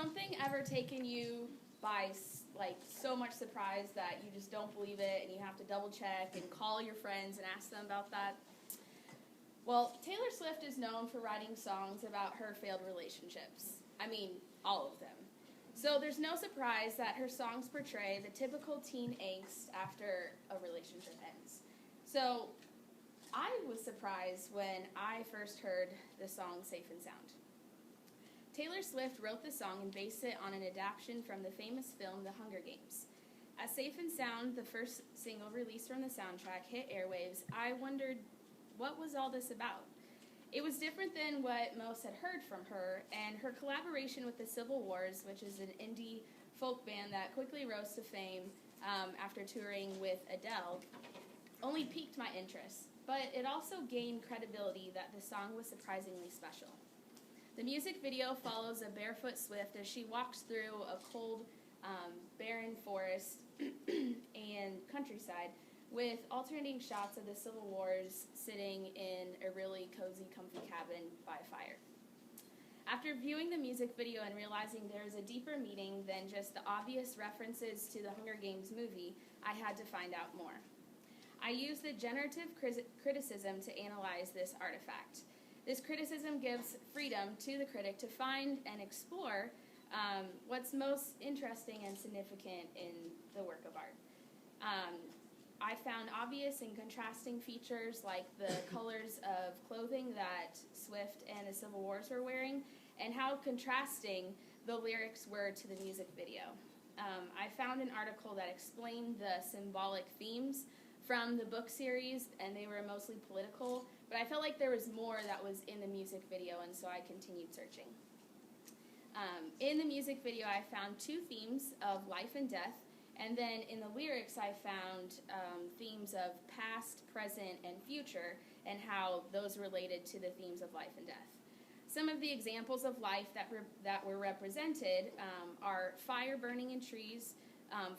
something ever taken you by like so much surprise that you just don't believe it and you have to double check and call your friends and ask them about that? Well, Taylor Swift is known for writing songs about her failed relationships. I mean, all of them. So there's no surprise that her songs portray the typical teen angst after a relationship ends. So I was surprised when I first heard the song Safe and Sound. Taylor Swift wrote the song and based it on an adaptation from the famous film The Hunger Games. As Safe and Sound, the first single released from the soundtrack, hit airwaves, I wondered, what was all this about? It was different than what most had heard from her, and her collaboration with the Civil Wars, which is an indie folk band that quickly rose to fame after touring with Adele, only piqued my interest. But it also gained credibility that the song was surprisingly special. The music video follows a barefoot Swift as she walks through a cold, barren forest and countryside with alternating shots of the Civil Wars sitting in a really cozy, comfy cabin by a fire. After viewing the music video and realizing there is a deeper meaning than just the obvious references to the Hunger Games movie, I had to find out more. I used the generative criticism to analyze this artifact. This criticism gives freedom to the critic to find and explore what's most interesting and significant in the work of art. I found obvious and contrasting features like the colors of clothing that Swift and the Civil Wars were wearing, and how contrasting the lyrics were to the music video. I found an article that explained the symbolic themes from the book series, and they were mostly political, but I felt like there was more that was in the music video, and so I continued searching. In the music video, I found two themes of life and death, and then in the lyrics, I found themes of past, present, and future, and how those related to the themes of life and death. Some of the examples of life that were represented are fire burning in trees,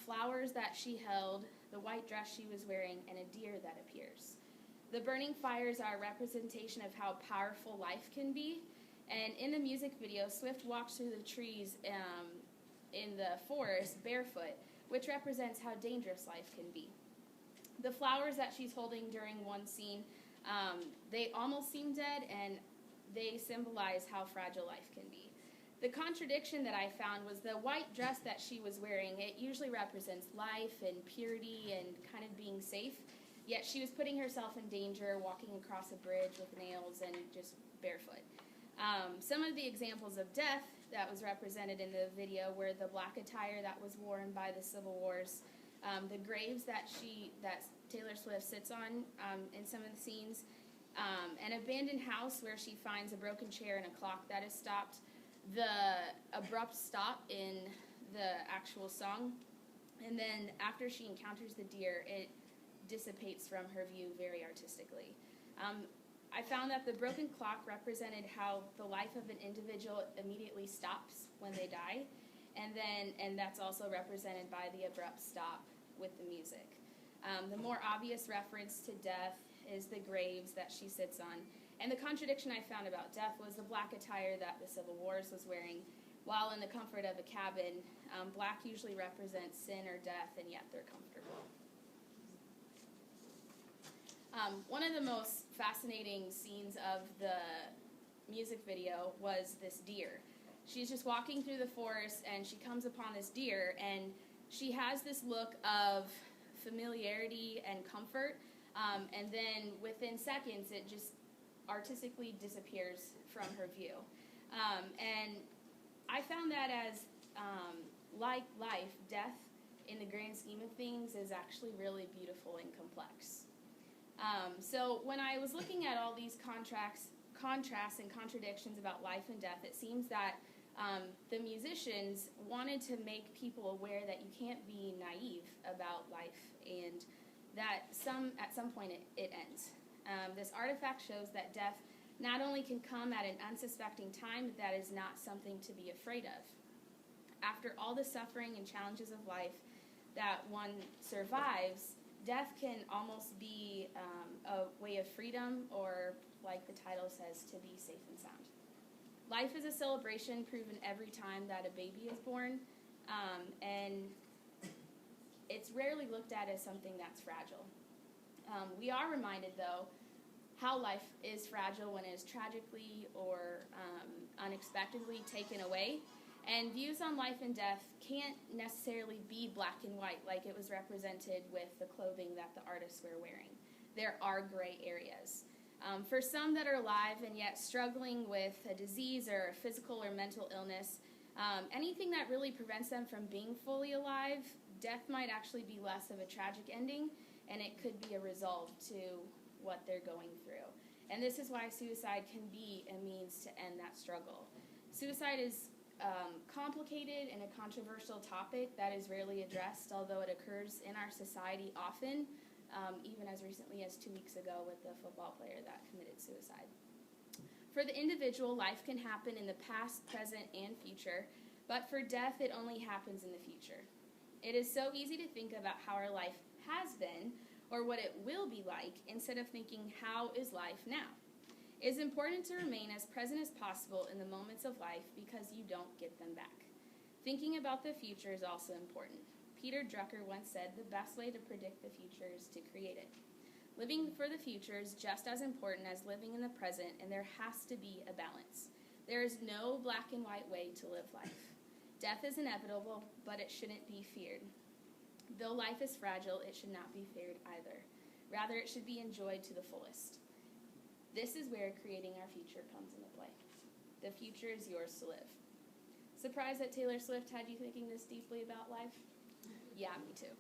flowers that she held, the white dress she was wearing, and a deer that appears. The burning fires are a representation of how powerful life can be, and in the music video, Swift walks through the trees in the forest barefoot, which represents how dangerous life can be. The flowers that she's holding during one scene, they almost seem dead, and they symbolize how fragile life can be. The contradiction that I found was the white dress that she was wearing. It usually represents life and purity and kind of being safe, yet she was putting herself in danger, walking across a bridge with nails and just barefoot. Some of the examples of death that was represented in the video were the black attire that was worn by the Civil Wars, the graves that Taylor Swift sits on in some of the scenes, an abandoned house where she finds a broken chair and a clock that is stopped, the abrupt stop in the actual song, and then after she encounters the deer, it dissipates from her view very artistically. I found that the broken clock represented how the life of an individual immediately stops when they die, and that's also represented by the abrupt stop with the music. The more obvious reference to death is the graves that she sits on, and the contradiction I found about death was the black attire that the Civil Wars was wearing, while in the comfort of a cabin, black usually represents sin or death, and yet they're comfortable. One of the most fascinating scenes of the music video was this deer. She's just walking through the forest, and she comes upon this deer, and she has this look of familiarity and comfort, and then within seconds, it just artistically disappears from her view. And I found that as, like life, death, in the grand scheme of things, is actually really beautiful and complex. So when I was looking at all these contrasts and contradictions about life and death, it seems that the musicians wanted to make people aware that you can't be naive about life, and that at some point it ends. This artifact shows that death not only can come at an unsuspecting time, but that is not something to be afraid of. After all the suffering and challenges of life that one survives, death can almost be a way of freedom, or, like the title says, to be safe and sound. Life is a celebration proven every time that a baby is born, and it's rarely looked at as something that's fragile. We are reminded, though, how life is fragile when it is tragically or unexpectedly taken away. And views on life and death can't necessarily be black and white like it was represented with the clothing that the artists were wearing. There are gray areas. For some that are alive and yet struggling with a disease or a physical or mental illness, anything that really prevents them from being fully alive, death might actually be less of a tragic ending, and it could be a resolve to what they're going through. And this is why suicide can be a means to end that struggle. Suicide is complicated and a controversial topic that is rarely addressed, although it occurs in our society often, even as recently as 2 weeks ago with the football player that committed suicide. For the individual, life can happen in the past, present, and future, but for death, it only happens in the future. It is so easy to think about how our life has been or what it will be like instead of thinking, how is life now? It is important to remain as present as possible in the moments of life because you don't get them back. Thinking about the future is also important. Peter Drucker once said, the best way to predict the future is to create it. Living for the future is just as important as living in the present, and there has to be a balance. There is no black and white way to live life. Death is inevitable, but it shouldn't be feared. Though life is fragile, it should not be feared either. Rather, it should be enjoyed to the fullest. This is where creating our future comes into play. The future is yours to live. Surprised that Taylor Swift had you thinking this deeply about life? Yeah, me too.